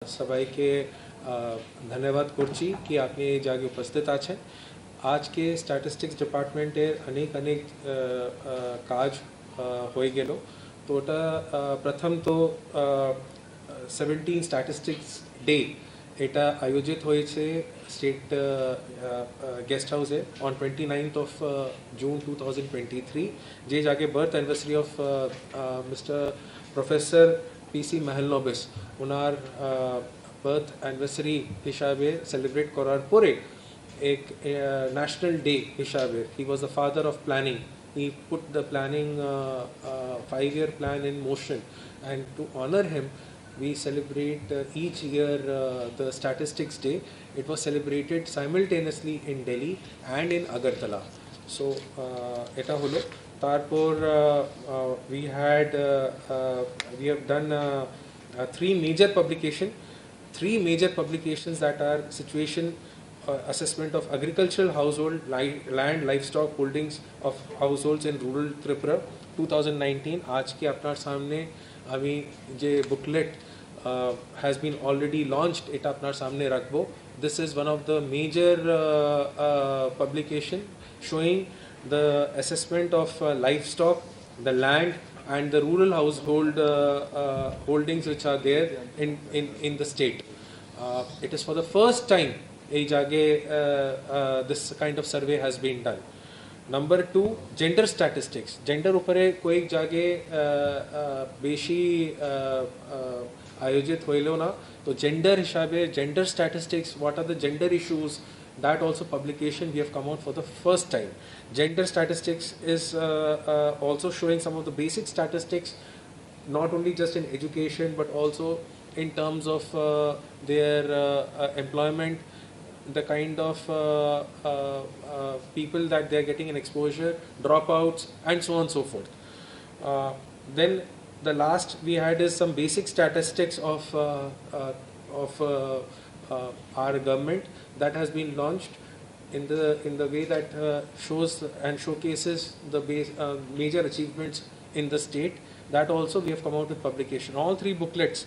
সবাইকে ধন্যবাদ করছি কি আপনি এই জায়গায় উপস্থিত আছেন। আজকে স্ট্যাটিস্টিক্স ডিপার্টমেন্টের অনেক কাজ হয়ে গেল। তো ওটা প্রথম তো 17 স্ট্যাটিস্টিক্স ডে এটা আয়োজিত হয়েছে স্টেট গেস্ট হাউসে অন 29th of June 2023, যে জায়গায় birth anniversary of mister professor PC Mahalanobis ওনার বার্থ অ্যানিভার্সারি হিসাবে সেলিব্রেট করার পরে एक national day হিসাবে he was the father of planning. He put the planning 5-year plan in motion, and to honor him we celebrate each year the statistics day. It was celebrated simultaneously in Delhi and in Agartala. So eta holo tarpor we have done three major publications that are situation assessment of agricultural household land livestock holdings of households in rural Tripura 2019. आज के अपना सामने अभी जे booklet has been already launched এটা আপনার সামনে রাখবো. This is one of the major publication showing the assessment of livestock, the land and the rural household holdings which are there in the state. It is for the first time এই জায়গায় this kind of survey has been done. Number 2, gender statistics. Gender উপরে কয়েক জায়গায় বেশি আয়োজিত হইলো না, তো gender হিসাবে gender statistics, what are the gender issues, that also publication we have come out for the first time. Gender statistics is also showing some of the basic statistics, not only just in education but also in terms of their employment, the kind of people that they are getting an exposure, dropouts, and so on and so forth. Then the last we had is some basic statistics of our government that has been launched in the way that shows and showcases the major achievements in the state. That also we have come out with publication. All three booklets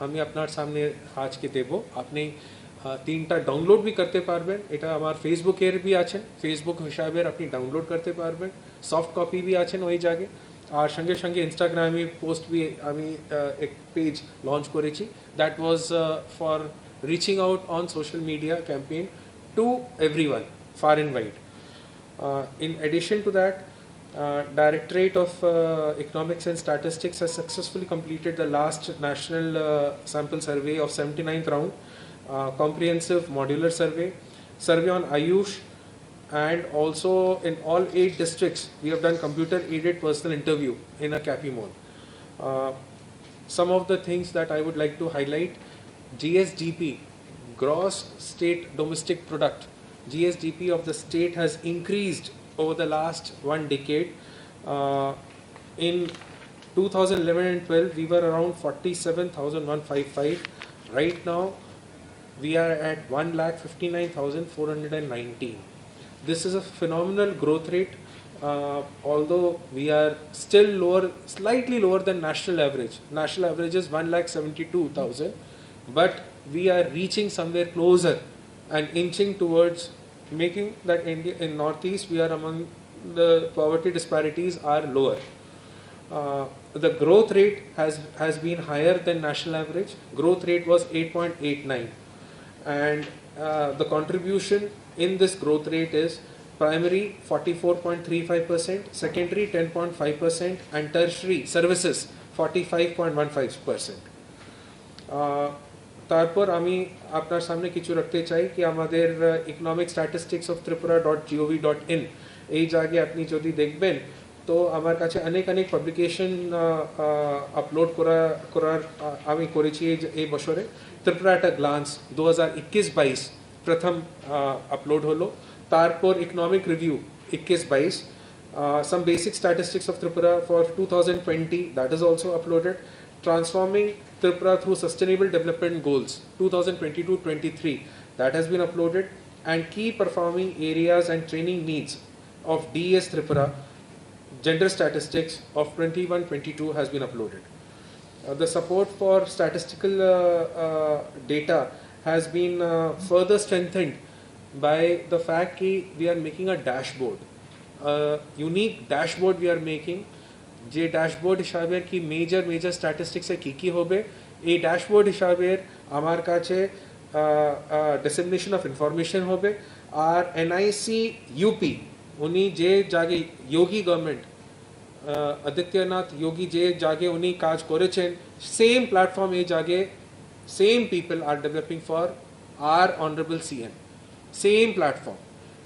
আমি আপনার সামনে আজকে দেব. আপনি তিনটা download भी करते পারবেন, এটা আমার ফেসবুকের भी আছেন, ফেসবুক হিসাবে আপনি ডাউনলোড করতে পারবেন, সফট কপি भी আছেন ওই জায়গায়, আর সঙ্গে সঙ্গে ইনস্টাগ্রামে পোস্ট भी আমি এক পেজ লঞ্চ করেছি, that was for reaching out on social media campaign to everyone far and wide. In addition to that, Directorate of Economics and Statistics has successfully completed the last national sample survey of 79th round, comprehensive modular survey on Ayush, and also in all 8 districts we have done computer aided personal interview in a CAPI mode. Some of the things that I would like to highlight: GSDP, gross state domestic product, GSDP of the state has increased over the last one decade. In 2011 and 12 we were around 47,155. Right now we are at 1,59,419. This is a phenomenal growth rate, although we are still slightly lower than national average. National average is 1,72,000, but we are reaching somewhere closer and inching towards making that India in Northeast we are among the poverty disparities are lower. The growth rate has been higher than national average. Growth rate was 8.89, and the contribution in this growth rate is primary 44.35%, secondary 10.5%, and tertiary services 45.15%. তারপর আমি আপনার সামনে কিছু রাখতে চাই কি আমাদের economic statistics of Tripura .gov.in এই জায়গায় আপনি যদি দেখবেন তো আমার কাছে অনেক পাবলিকেশন আপলোড করার আমি করেছি এই বছরে. ত্রিপুরা এট আ গ্লান্স 2021-22 প্রথম আপলোড হলো, তারপর economic review 21-22, some basic statistics of Tripura for 2020 that is also uploaded, transforming Tripura through sustainable development goals 2022-23 that has been uploaded, and key performing areas and training needs of DES Tripura gender statistics of 21-22 has been uploaded. The support for statistical data has been further strengthened by the fact that we are making a dashboard, a unique dashboard we are making. যে dashboard হিসাবের কি major স্ট্যাটিস্টিক্সে কী হবে, এই dashboard হিসাবের আমার কাছে dissemination of information হবে। আর NIC UP উনি যে জাগে যোগী গভর্নমেন্ট আদিত্যনাথ যোগী যে জাগে উনি কাজ করেছেন, সেম প্ল্যাটফর্ম এই জাগে same people are developing for our honorable CM, same platform.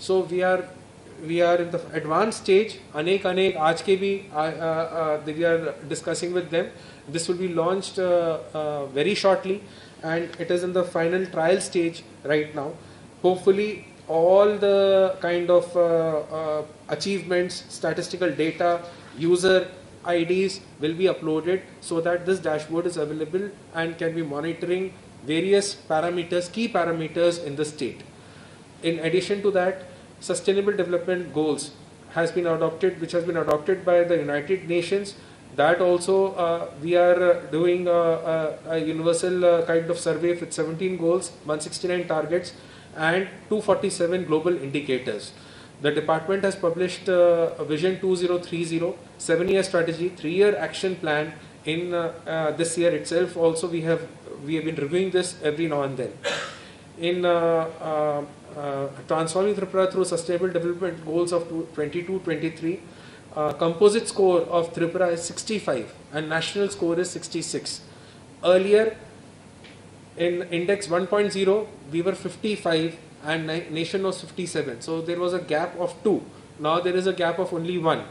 So we are in the advanced stage. Anek aaj ke bhi we are discussing with them. This will be launched very shortly, and it is in the final trial stage right now. Hopefully all the kind of achievements, statistical data, user IDs will be uploaded so that this dashboard is available and can be monitoring various parameters, key parameters in the state. In addition to that, Sustainable Development Goals has been adopted, which has been adopted by the United Nations. That also we are doing a universal kind of survey with 17 goals, 169 targets, and 247 global indicators. The department has published a Vision 2030, 7-year strategy, 3-year action plan in this year itself. Also, we have been reviewing this every now and then. In transforming Tripura through sustainable development goals of 22-23, composite score of Tripura is 65 and national score is 66. Earlier, in index 1.0, we were 55 and nation was 57. So there was a gap of 2. Now there is a gap of only 1.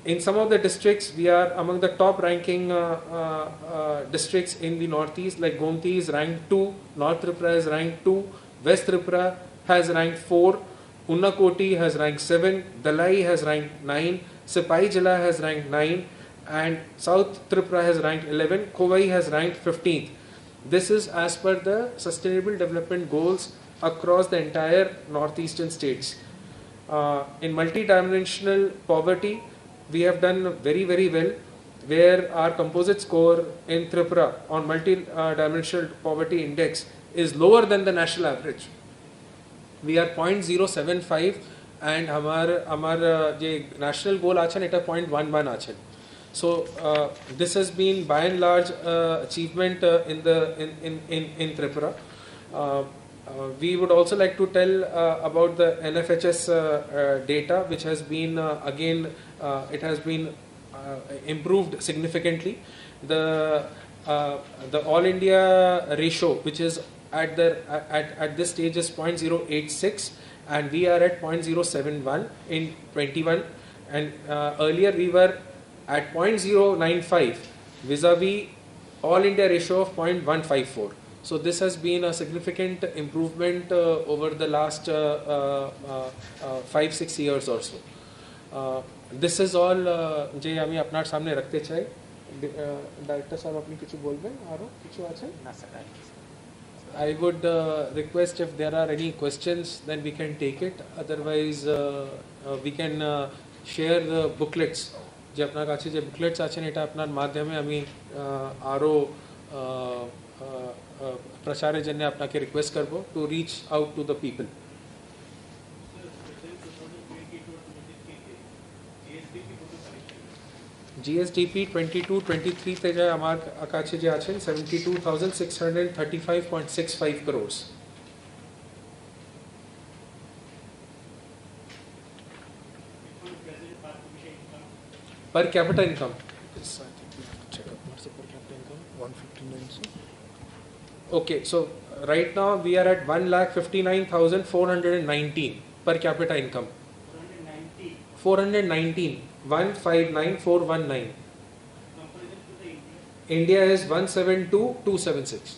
In some of the districts, we are among the top ranking districts in the northeast, like Gomti is ranked 2, North Tripura is ranked 2, West Tripura has ranked 4, Unakoti has ranked 7, Dalai has ranked 9, Sipai Jila has ranked 9, and South Tripura has ranked 11, Kovai has ranked 15th. This is as per the Sustainable Development Goals across the entire northeastern states. In multi-dimensional poverty, we have done very well, where our composite score in Tripura on multi-dimensional poverty index is lower than the national average. We are 0.075 and our national goal achen eta 0.11 achen. So this has been by and large achievement in Tripura. We would also like to tell about the NFHS data, which has been again it has been improved significantly. The all India ratio, which is at this stage, is 0.086, and we are at 0.071 in 21, and earlier we were at 0.095 vis-a-vis all India ratio of 0.154. So this has been a significant improvement over the last 5-6 years or so. This is all যে আমি আপনার সামনে রাখতে চাই। Director সাহেব আপনি কিছু বলবেন, আরো কিছু আছে? না sir. I would request if there are any questions, then we can take it. Otherwise, we can share the booklets. যে আপনার কাছে যে বুকলেটস আছেন, এটা আপনার মাধ্যমে আমি আরও প্রচারের জন্য আপনাকে রিকোয়েস্ট করব to reach out to the people. GSDP 22-23 তে যে আমার কাছে যে আছেন 72,635.65 crores। Per capita income. Yes, I think we have to check up. What's the per capita income? 159. Okay, so right now we are at 1,59,419 per capita income. 419. 159,419. India is 172,276.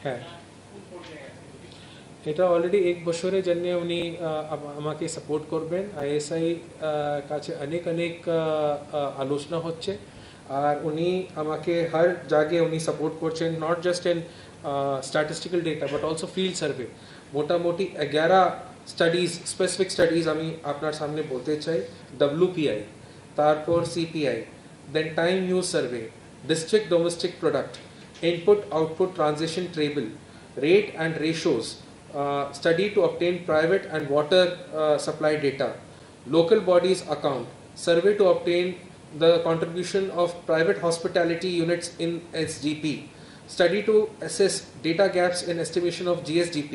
হ্যাঁ, এটা already 1 বছরের জন্য উনি আমাকে সাপোর্ট করবেন। ISI কাছে অনেক আলোচনা হচ্ছে। আর উনি আমাকে হার জায়গায় উনি সাপোর্ট করছেন, not just in statistical data but also field survey. মোটামুটি 11 স্টাডিজ, স্পেসিফিক স্টাডিজ আমি আপনার সামনে বলতে চাই। WPI, তারপর CPI, then time use survey, district domestic product, input output transition table, rate and ratios, study to obtain private and water supply data, local bodies account, survey to obtain the contribution of private hospitality units in SGP, study to assess data gaps in estimation of GSDP,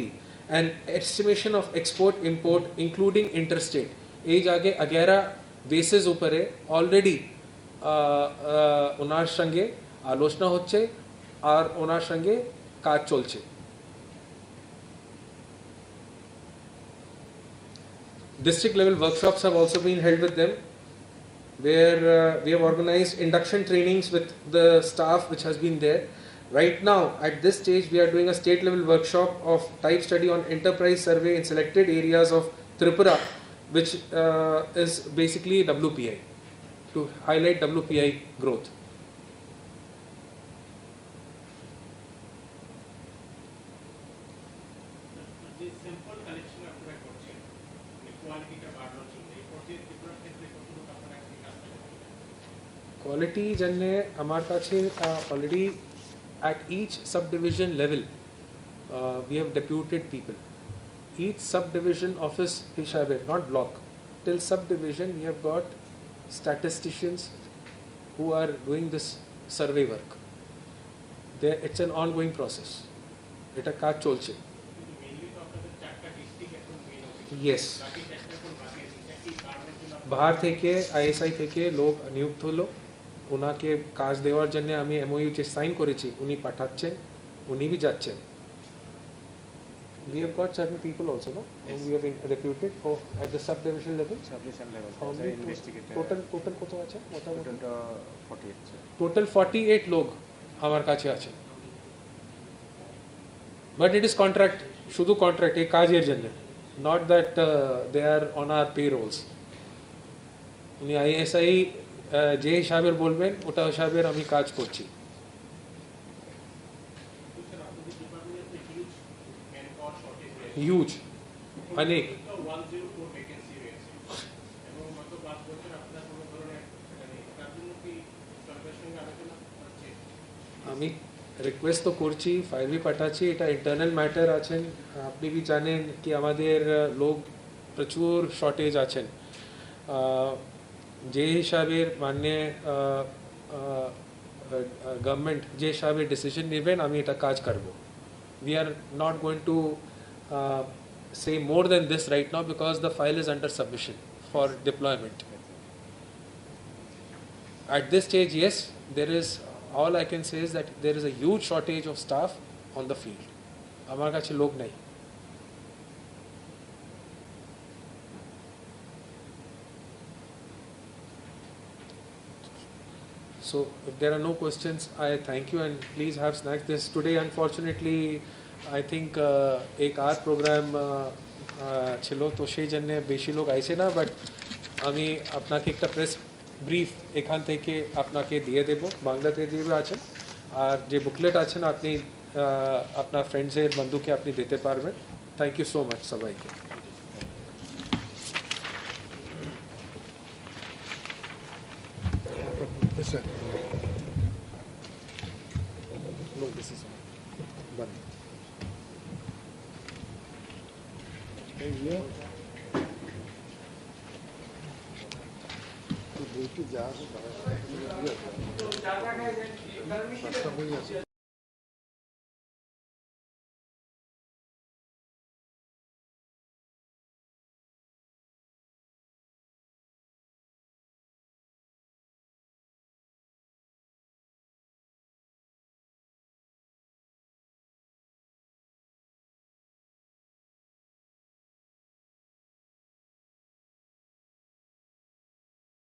and estimation of export import including interstate। এই জায়গায় 11 bases উপরে already ওনার সঙ্গে আলোচনা হচ্ছে আর ওনার সঙ্গে কাজ চলছে। District level workshops have also been held with them, where we have organized induction trainings with the staff which has been there. Right now, at this stage, we are doing a state level workshop of type study on enterprise survey in selected areas of Tripura, which is basically WPI, to highlight WPI growth. Quality জন্যে আমার কাছে already at each subdivision level we have deputed people. Each subdivision office হিসাবে, not block, till subdivision we have got statisticians who are doing this survey work. It's an ongoing process. এটা কাজ চলছে। Yes. বাহার থেকে ISI থেকে লোক নিযুক্ত হলো, ওনাকে কাজ দেওয়ার জন্য আমি MOU যে সাইন করেছি উনি পাঠাচ্ছেন, উনি भी যাচ্ছেন। We have got certain people also, no? Yes. We have been deputed for at the subdivision level. Subdivision level. How many investigator? Total কত আছে? Total 48 লোক আমার কাছে আছে। But it is contract, শুধু contract এই কাজের জন্য, not that they are on our payrolls. উনি ISI যে হিসাবের বলবেন ওটা হিসাবের আমি কাজ করছি। হিউজ, অনেক। আমি রিকোয়েস্ট তো করছি, ফাইল भी পাঠাচ্ছি, এটা ইন্টারনাল ম্যাটার আছেন। আপনি भी জানেন কি আমাদের লোক প্রচুর শর্টেজ আছেন। যে হিসাবে মানে গভর্নমেন্ট যে হিসাবে ডিসিশন নেবেন আমি এটা কাজ করব। We are not going to say more than this right now because the file is under submission for deployment. At this stage, yes, there is, all I can say is that there is a huge shortage of staff on the field. আমার কাছে লোক নাই। So if there are no questions, I thank you and please have snacks. This today, unfortunately, I think एक are programme ছিল তো সেই জন্য বেশি লোক আইছে না, বাট আমি আপনাকে একটা প্রেস ব্রিফ এখান থেকে আপনাকে দিয়ে দেব, বাংলাতে দিয়ে আছেন, আর যে বুকলেট আছেন আপনি আপনার ফ্রেন্ডসের বন্ধুকে আপনি দিতে পারবেন। থ্যাংক ইউ সো মাচ সবাইকে। Yes, sir. No, this is one. Hey, yeah. Tu bolte já.